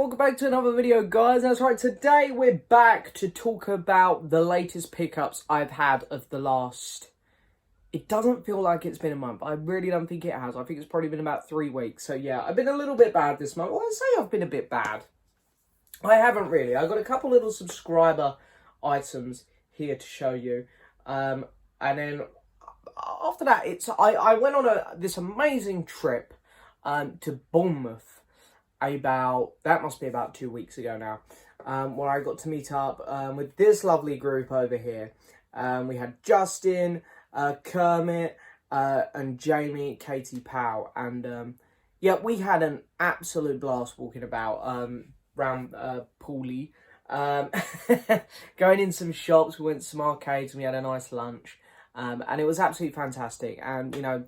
welcome back to another video, guys. That's right, today we're back to talk about the latest pickups I've had of the last... It doesn't feel like it's been a month. I really don't think it has. I think it's probably been about 3 weeks. So yeah, I've been a little bit bad this month. Well, I say I've been a bit bad. I haven't really. I've got a couple little subscriber items here to show you. And then after that, I went on this amazing trip to Bournemouth. That must be about 2 weeks ago now, where I got to meet up with this lovely group over here. We had Justin, Kermit, and Jamie, Katie Powell, and yeah, we had an absolute blast walking about around Pooley, going in some shops. We went to some arcades and we had a nice lunch, and it was absolutely fantastic. And you know,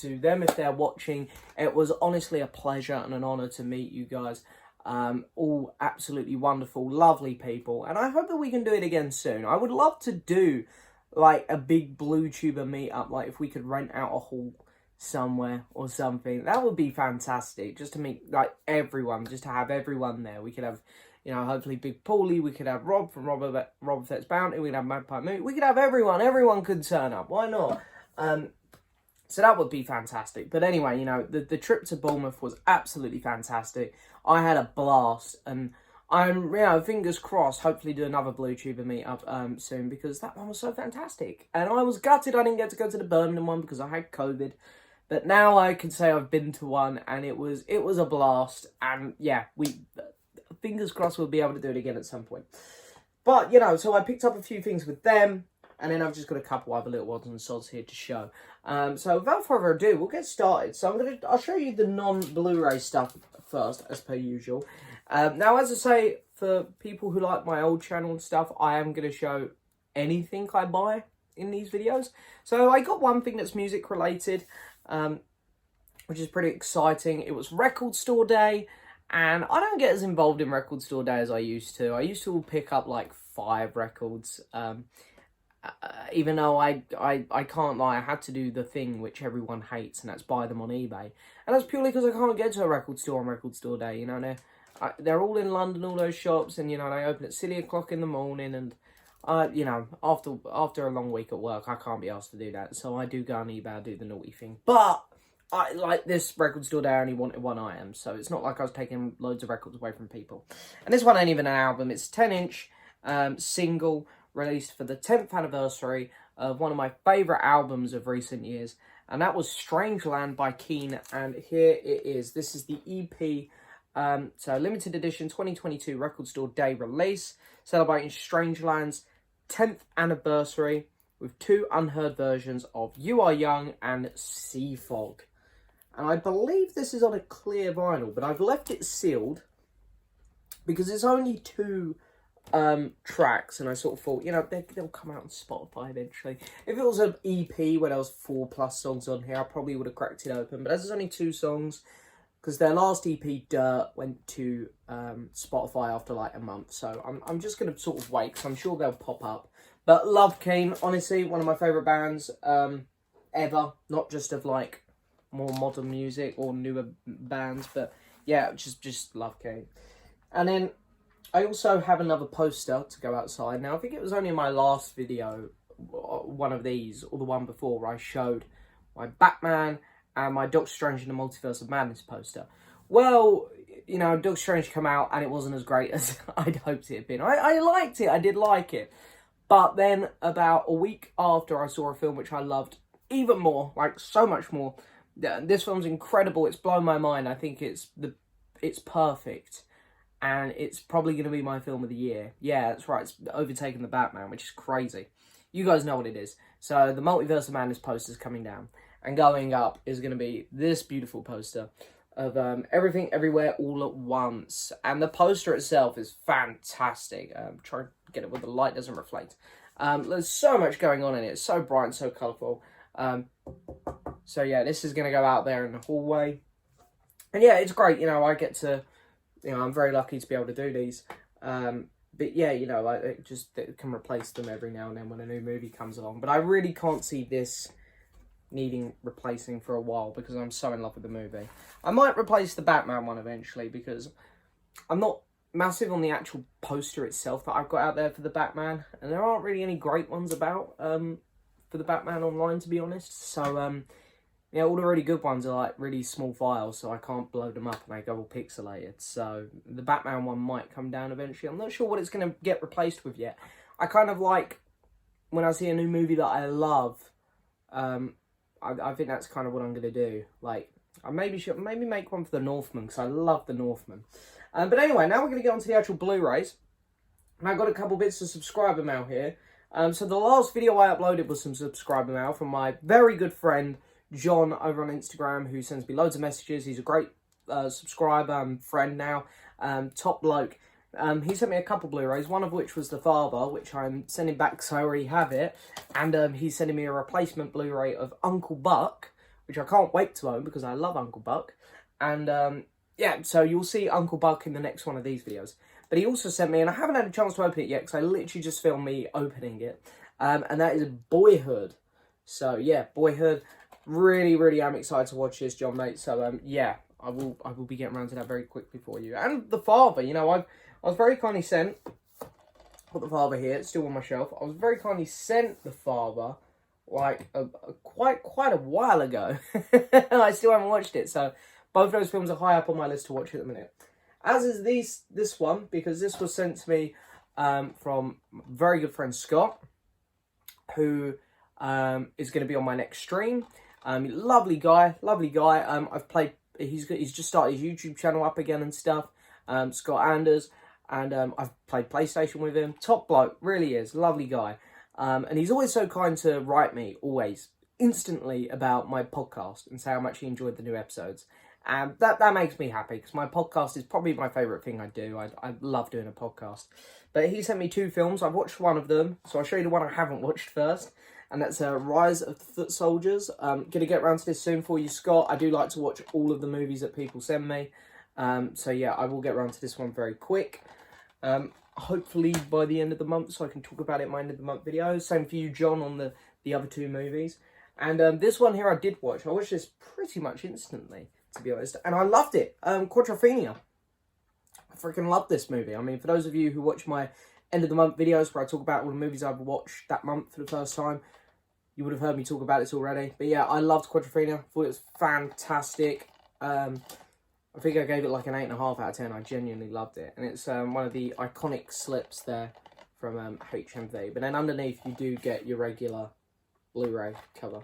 to them, if they're watching, it was honestly a pleasure and an honour to meet you guys. All absolutely wonderful, lovely people. And I hope that we can do it again soon. I would love to do, like, a big Blue Tuber meetup. Like, if we could rent out a hall somewhere or something. That would be fantastic. Just to meet, like, everyone. Just to have everyone there. We could have, you know, hopefully Big Paulie. We could have Rob from Rob Fett's Bounty. We could have Magpie Moon. We could have everyone. Everyone could turn up. Why not? So that would be fantastic. But anyway, you know, the trip to Bournemouth was absolutely fantastic. I had a blast. And I'm, you know, fingers crossed, hopefully do another Blue Tuber meetup soon. Because that one was so fantastic. And I was gutted I didn't get to go to the Birmingham one because I had COVID. But now I can say I've been to one. And it was a blast. And yeah, fingers crossed we'll be able to do it again at some point. But, you know, so I picked up a few things with them. And then I've just got a couple other little odds and sods here to show. So without further ado, we'll get started. So I'll show you the non-Blu-ray stuff first, as per usual. Now, as I say, for people who like my old channel and stuff, I am going to show anything I buy in these videos. So I got one thing that's music related, which is pretty exciting. It was Record Store Day, and I don't get as involved in Record Store Day as I used to. I used to pick up like 5 records, even though I can't lie, I had to do the thing which everyone hates, and that's buy them on eBay. And that's purely because I can't get to a record store on Record Store Day. You know, they're all in London, all those shops, and you know, they open at silly o'clock in the morning, and you know, after a long week at work, I can't be asked to do that. So I do go on eBay, I do the naughty thing. But I like this Record Store Day, I only wanted one item, so it's not like I was taking loads of records away from people. And this one ain't even an album, it's a 10-inch single, released for the 10th anniversary of one of my favourite albums of recent years, and that was Strangeland by Keane, and here it is. This is the EP, so limited edition 2022 Record Store Day release, celebrating Strangeland's 10th anniversary with 2 unheard versions of You Are Young and Sea Fog. And I believe this is on a clear vinyl, but I've left it sealed because it's only 2 tracks, and I sort of thought, you know, they'll come out on Spotify eventually. If it was an EP where there was 4+ songs on here, I probably would have cracked it open, but as there's only 2 songs, because their last EP, Dirt, went to Spotify after like a month, so I'm just going to sort of wait, because I'm sure they'll pop up. But love Keane, honestly, one of my favourite bands ever, not just of like more modern music or newer bands, but yeah, just love Keane. And then I also have another poster to go outside. Now, I think it was only in my last video, one of these, or the one before, where I showed my Batman and my Doctor Strange in the Multiverse of Madness poster. Well, you know, Doctor Strange came out and it wasn't as great as I'd hoped it had been. I liked it, I did like it. But then, about a week after, I saw a film which I loved even more, like so much more. This film's incredible, it's blown my mind. I think it's perfect. And it's probably going to be my film of the year. Yeah, that's right. It's overtaken the Batman, which is crazy. You guys know what it is. So the Multiverse of Madness poster is coming down. And going up is going to be this beautiful poster of Everything Everywhere All at Once. And the poster itself is fantastic. Try to get it where the light doesn't reflect. There's so much going on in it. It's so bright and so colourful. So yeah, this is going to go out there in the hallway. And yeah, it's great. You know, I get to... You know, I'm very lucky to be able to do these. But yeah, you know, it can replace them every now and then when a new movie comes along. But I really can't see this needing replacing for a while because I'm so in love with the movie. I might replace the Batman one eventually because I'm not massive on the actual poster itself that I've got out there for the Batman, and there aren't really any great ones about for the Batman online, to be honest. So yeah, all the really good ones are like really small files, so I can't blow them up and they go all pixelated. So the Batman one might come down eventually. I'm not sure what it's going to get replaced with yet. I kind of like when I see a new movie that I love. I think that's kind of what I'm going to do. Like, I maybe make one for the Northman, because I love the Northman. But anyway, now we're going to get on to the actual Blu-rays. And I got a couple bits of subscriber mail here. So the last video I uploaded was some subscriber mail from my very good friend John over on Instagram, who sends me loads of messages. He's a great subscriber and friend now. Top bloke. He sent me a couple Blu-rays, one of which was The Father, which I'm sending back because I already have it. And he's sending me a replacement Blu-ray of Uncle Buck, which I can't wait to own because I love Uncle Buck. And yeah, so you'll see Uncle Buck in the next one of these videos. But he also sent me, and I haven't had a chance to open it yet because I literally just filmed me opening it. And that is Boyhood. So yeah, Boyhood. Really, really am excited to watch this, John, mate. So yeah, I will be getting around to that very quickly for you. And The Father, you know, I was very kindly sent. Put The Father here, it's still on my shelf. I was very kindly sent The Father like quite a while ago. And I still haven't watched it. So both those films are high up on my list to watch at the minute. As is this one, because this was sent to me from very good friend Scott, who is going to be on my next stream. Lovely guy. I've played. He's just started his YouTube channel up again and stuff. Scott Anders, and I've played PlayStation with him. Top bloke, really is lovely guy. And he's always so kind to write me always instantly about my podcast and say how much he enjoyed the new episodes. And that makes me happy because my podcast is probably my favourite thing I do. I love doing a podcast. But he sent me 2 films. I've watched one of them, so I'll show you the one I haven't watched first. And that's Rise of the Foot Soldiers. Going to get around to this soon for you, Scott. I do like to watch all of the movies that people send me. So yeah, I will get around to this one very quick. Hopefully by the end of the month, so I can talk about it in my end of the month video. Same for you, John, on the other 2 movies. And this one here I did watch. I watched this pretty much instantly, to be honest. And I loved it. Quadrophenia. I freaking love this movie. I mean, for those of you who watch my end of the month videos where I talk about all the movies I've watched that month for the first time, you would have heard me talk about this already. But yeah, I loved Quadrophenia. Thought it was fantastic. I think I gave it like an 8.5 out of 10. I genuinely loved it. And it's one of the iconic slips there from HMV. But then underneath you do get your regular Blu-ray cover.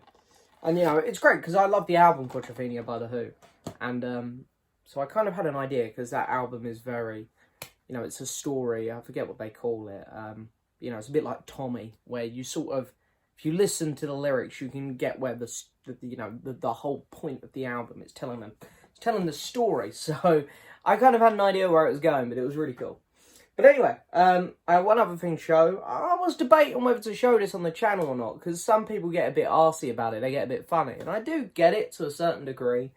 And you know, it's great because I love the album Quadrophenia by The Who. And so I kind of had an idea because that album is very, you know, it's a story. I forget what they call it. You know, it's a bit like Tommy, where you sort of, if you listen to the lyrics, you can get where the whole point of the album is telling the story. So I kind of had an idea where it was going, but it was really cool. But anyway, one other thing to show. I was debating whether to show this on the channel or not, because some people get a bit arsey about it. They get a bit funny, and I do get it to a certain degree.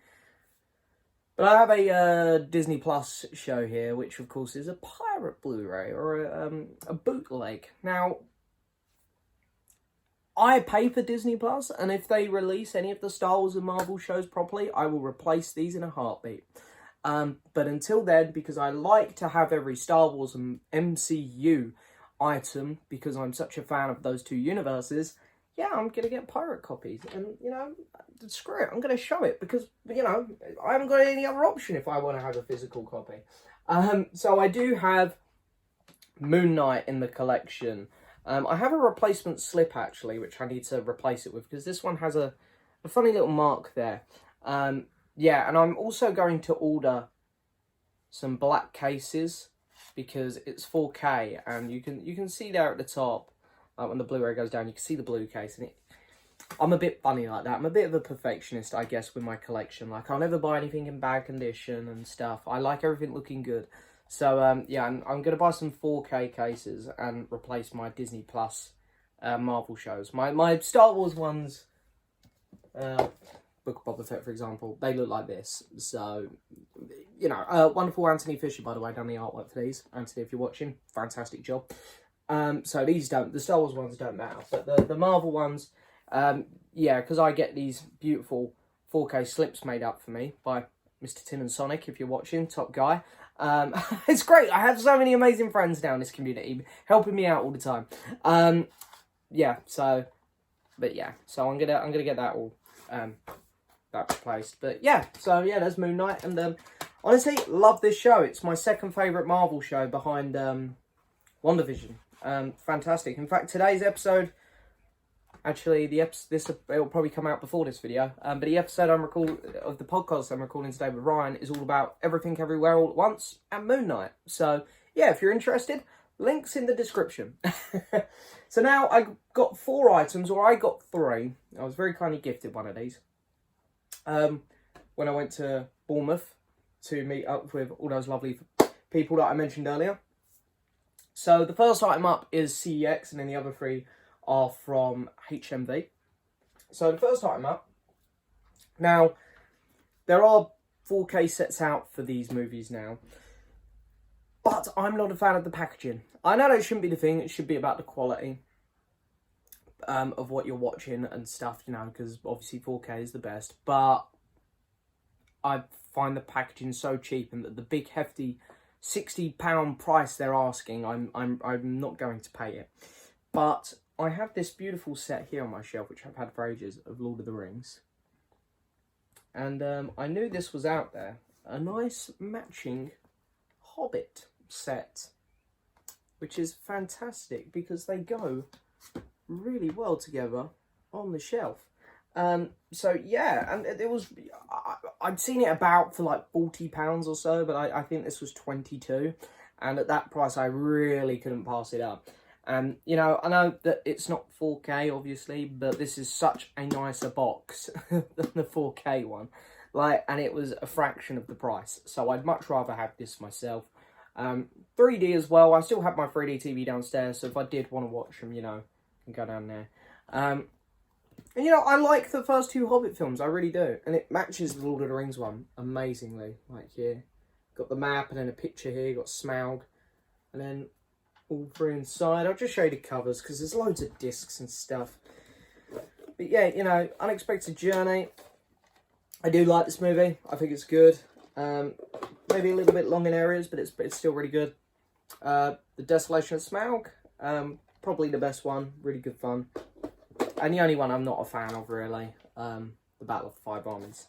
But I have a Disney Plus show here, which of course is a pirate Blu-ray or a bootleg. Now, I pay for Disney Plus, and if they release any of the Star Wars and Marvel shows properly, I will replace these in a heartbeat. But until then, because I like to have every Star Wars and MCU item, because I'm such a fan of those 2 universes, yeah, I'm going to get pirate copies. And, you know, screw it, I'm going to show it, because, you know, I haven't got any other option if I want to have a physical copy. So I do have Moon Knight in the collection. I have a replacement slip, actually, which I need to replace it with, because this one has a funny little mark there. Yeah, and I'm also going to order some black cases, because it's 4K, and you can see there at the top, when the Blu-ray goes down, you can see the blue case, and I'm a bit funny like that. I'm a bit of a perfectionist, I guess, with my collection. Like, I'll never buy anything in bad condition and stuff. I like everything looking good. So, yeah, I'm going to buy some 4K cases and replace my Disney Plus Marvel shows. My Star Wars ones, Book of Boba Fett, for example, they look like this. So, you know, wonderful Anthony Fisher, by the way, done the artwork for these. Anthony, if you're watching, fantastic job. So these don't, the Star Wars ones don't matter, but the Marvel ones, yeah, because I get these beautiful 4K slips made up for me by Mr. Tim and Sonic, if you're watching, top guy. It's great. I have so many amazing friends now in this community, helping me out all the time. Yeah, so, but yeah, so I'm gonna get that all, that replaced. But yeah, so yeah, there's Moon Knight, and honestly, love this show. It's my second favourite Marvel show behind WandaVision. Fantastic. In fact, today's episode, actually, it'll probably come out before this video. But the episode of the podcast I'm recording today with Ryan is all about Everything Everywhere All at Once and Moon Knight. So yeah, if you're interested, links in the description. So now I got 4 items, or I got 3. I was very kindly gifted one of these. When I went to Bournemouth to meet up with all those lovely people that I mentioned earlier. So the first item up is CEX, and then the other 3 are from HMV. So the first item up. Now, there are 4K sets out for these movies now. But I'm not a fan of the packaging. I know that shouldn't be the thing. It should be about the quality of what you're watching and stuff, you know, because obviously 4K is the best. But I find the packaging so cheap, and that the big hefty £60 price they're asking, I'm not going to pay it. But I have this beautiful set here on my shelf, which I've had for ages, of Lord of the Rings. And I knew this was out there. A nice matching Hobbit set, which is fantastic because they go really well together on the shelf. So yeah, and it was, I'd seen it about for like £40 or so, but I think this was 22, and at that price I really couldn't pass it up. And you know, I know that it's not 4K obviously, but this is such a nicer box than the 4K one, like, and it was a fraction of the price, so I'd much rather have this myself. 3D as well. I still have my 3D TV downstairs, so if I did want to watch them, you know, I can go down there. And you know, I like the first 2 Hobbit films, I really do. And it matches the Lord of the Rings one amazingly. Like here, got the map, and then a picture here, got Smaug, and then all 3 inside. I'll just show you the covers, because there's loads of discs and stuff. But yeah, you know, Unexpected Journey. I do like this movie. I think it's good. Maybe a little bit long in areas, but it's still really good. The Desolation of Smaug. Probably the best one. Really good fun. And the only one I'm not a fan of, really, the Battle of the Five Armies.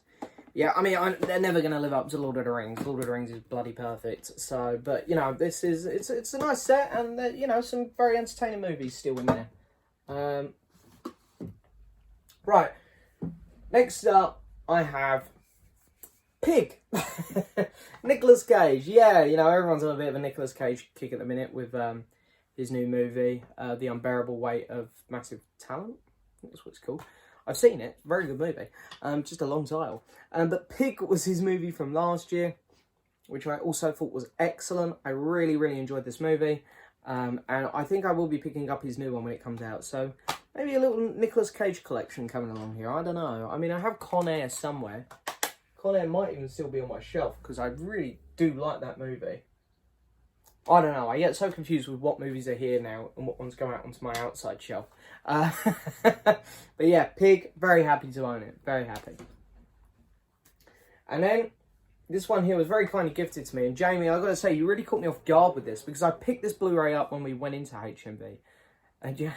Yeah, I mean, they're never going to live up to Lord of the Rings. Lord of the Rings is bloody perfect. So, but, you know, it's a nice set, and, you know, some very entertaining movies still in there. Right. Next up, I have Pig. Nicolas Cage. Yeah, you know, everyone's on a bit of a Nicolas Cage kick at the minute with his new movie, The Unbearable Weight of Massive Talent. I think that's what it's called. I've seen it. Very good movie. Just a long title. But Pig was his movie from last year, which I also thought was excellent. I really, really enjoyed this movie. And I think I will be picking up his new one when it comes out. So maybe a little Nicolas Cage collection coming along here. I don't know. I mean, I have Con Air somewhere. Con Air might even still be on my shelf, because I really do like that movie. I don't know, I get so confused with what movies are here now and what ones go out onto my outside shelf. But yeah, Pig, very happy to own it. Very happy. And then, this one here was very kindly gifted to me. And Jamie, I've got to say, you really caught me off guard with this, because I picked this Blu-ray up when we went into HMV. And yeah,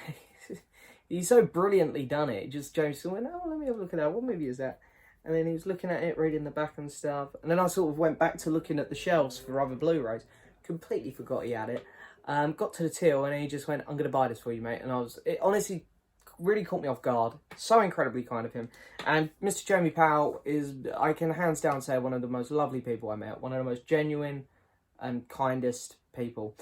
he's so brilliantly done it. Just Jamie went, oh, let me have a look at that. What movie is that? And then he was looking at it, reading the back and stuff. And then I sort of went back to looking at the shelves for other Blu-rays. Completely forgot he had it. Got to the till, and he just went, I'm going to buy this for you, mate. And it honestly really caught me off guard. So incredibly kind of him. And Mr. Jamie Powell is, I can hands down say, one of the most lovely people I met. One of the most genuine and kindest people.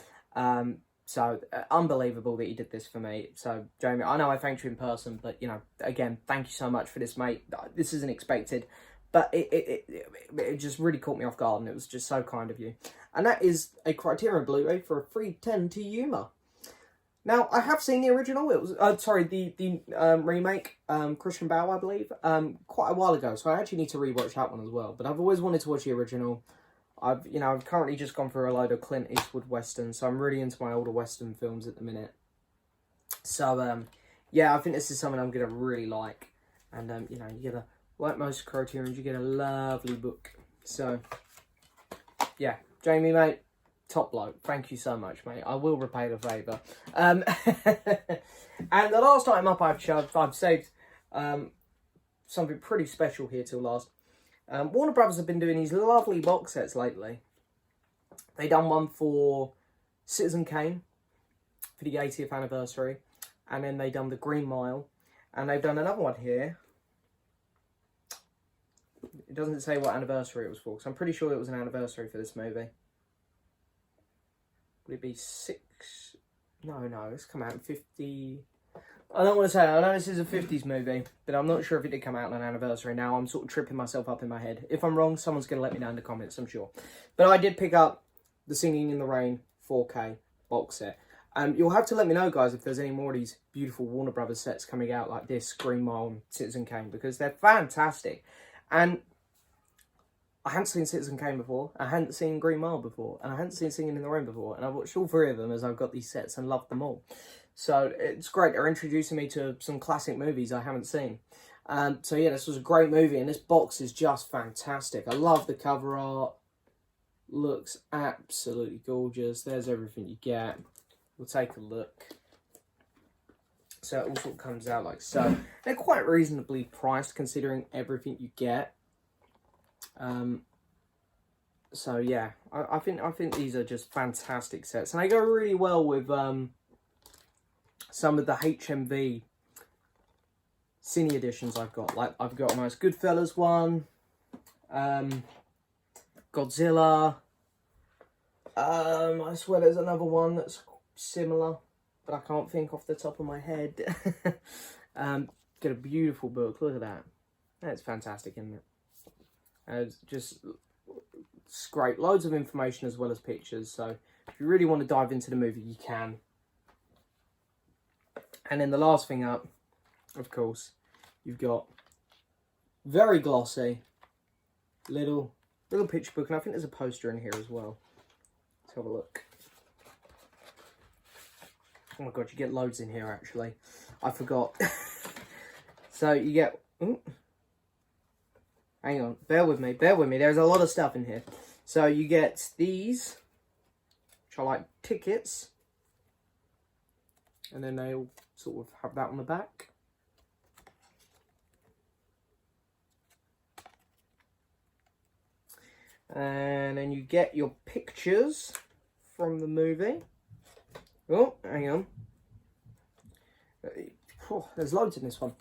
So unbelievable that he did this for me. So Jamie, I know I thanked you in person, but you know, again, thank you so much for this, mate. This isn't expected, but it just really caught me off guard, and it was just so kind of you. And that is a Criterion Blu-ray for a free 10 to Yuma. Now, I have seen the original. It was the remake, Christian Bale, I believe, quite a while ago. So I actually need to rewatch that one as well. But I've always wanted to watch the original. I've currently just gone through a load of Clint Eastwood westerns, so I'm really into my older western films at the minute. So yeah, I think this is something I'm gonna really like. And you know, you get like most Criterions, you get a lovely book. So yeah, Jamie, mate, top bloke. Thank you so much, mate. I will repay the favour. And the last item up I've saved something pretty special here till last. Warner Brothers have been doing these lovely box sets lately. They done one for Citizen Kane for the 80th anniversary, and then they done the Green Mile, and they've done another one here. It doesn't say what anniversary it was for, because I'm pretty sure it was an anniversary for this movie. Would it be 6? No, it's come out in 50... I don't want to say, I know this is a 50s movie, but I'm not sure if it did come out on an anniversary now. I'm sort of tripping myself up in my head. If I'm wrong, someone's going to let me know in the comments, I'm sure. But I did pick up the Singing in the Rain 4K box set. You'll have to let me know, guys, if there's any more of these beautiful Warner Brothers sets coming out like this, Green Mile and Citizen Kane, because they're fantastic. And I hadn't seen Citizen Kane before, I hadn't seen Green Mile before, and I hadn't seen Singing in the Rain before, and I've watched all 3 of them as I've got these sets and loved them all. So it's great. They're introducing me to some classic movies I haven't seen. So yeah, this was a great movie, and this box is just fantastic. I love the cover art. Looks absolutely gorgeous. There's everything you get. We'll take a look. So it all sort of comes out like so. They're quite reasonably priced considering everything you get. So yeah, I think these are just fantastic sets, and they go really well with some of the HMV Cine editions I've got. Like I've got a nice Goodfellas one, Godzilla. I swear there's another one that's similar, but I can't think off the top of my head. Got a beautiful book. Look at that. That's fantastic, isn't it? It's great. Loads of information as well as pictures. So if you really want to dive into the movie, you can. And then the last thing up, of course, you've got very glossy little picture book, and I think there's a poster in here as well. Let's have a look. Oh my god, you get loads in here actually. I forgot. So you get... Ooh. Hang on, bear with me. There's a lot of stuff in here. So you get these, which are like tickets. And then they all sort of have that on the back. And then you get your pictures from the movie. Oh, hang on. Oh, there's loads in this one.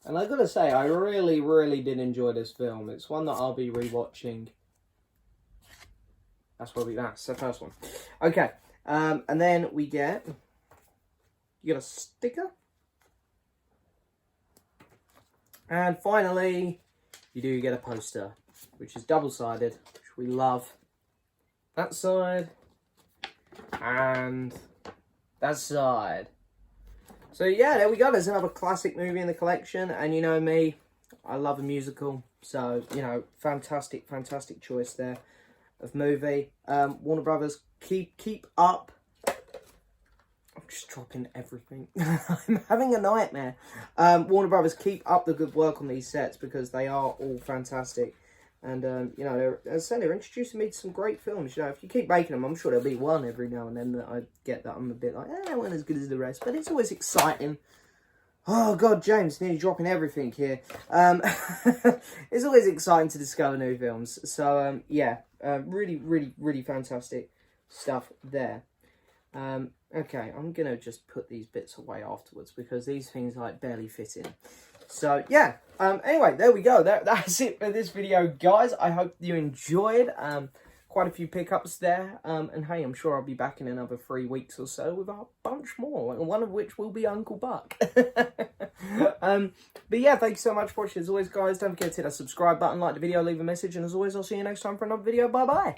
And I gotta say, I really, really did enjoy this film. It's one that I'll be rewatching. That's the first one. Okay, and then you get a sticker. And finally, you do get a poster, which is double-sided, which we love. That side, and that side. So yeah, there we go. There's another classic movie in the collection, and you know me, I love a musical. So, you know, fantastic choice there of movie. Warner Brothers, keep up. I'm just dropping everything. I'm having a nightmare. Warner Brothers, keep up the good work on these sets because they are all fantastic. And, you know, as I said, they're introducing me to some great films. You know, if you keep making them, I'm sure there'll be one every now and then that I get that I'm a bit like, that wasn't as good as the rest. But it's always exciting. Oh, God, James, nearly dropping everything here. It's always exciting to discover new films. So, yeah, really fantastic stuff there. Okay, I'm going to just put these bits away afterwards because these things, like, barely fit in. So, yeah. Anyway, there we go. That's it for this video, guys. I hope you enjoyed. Quite a few pickups there. And, hey, I'm sure I'll be back in another 3 weeks or so with a bunch more. One of which will be Uncle Buck. But, yeah, thank you so much for watching. As always, guys, don't forget to hit that subscribe button, like the video, leave a message. And, as always, I'll see you next time for another video. Bye-bye.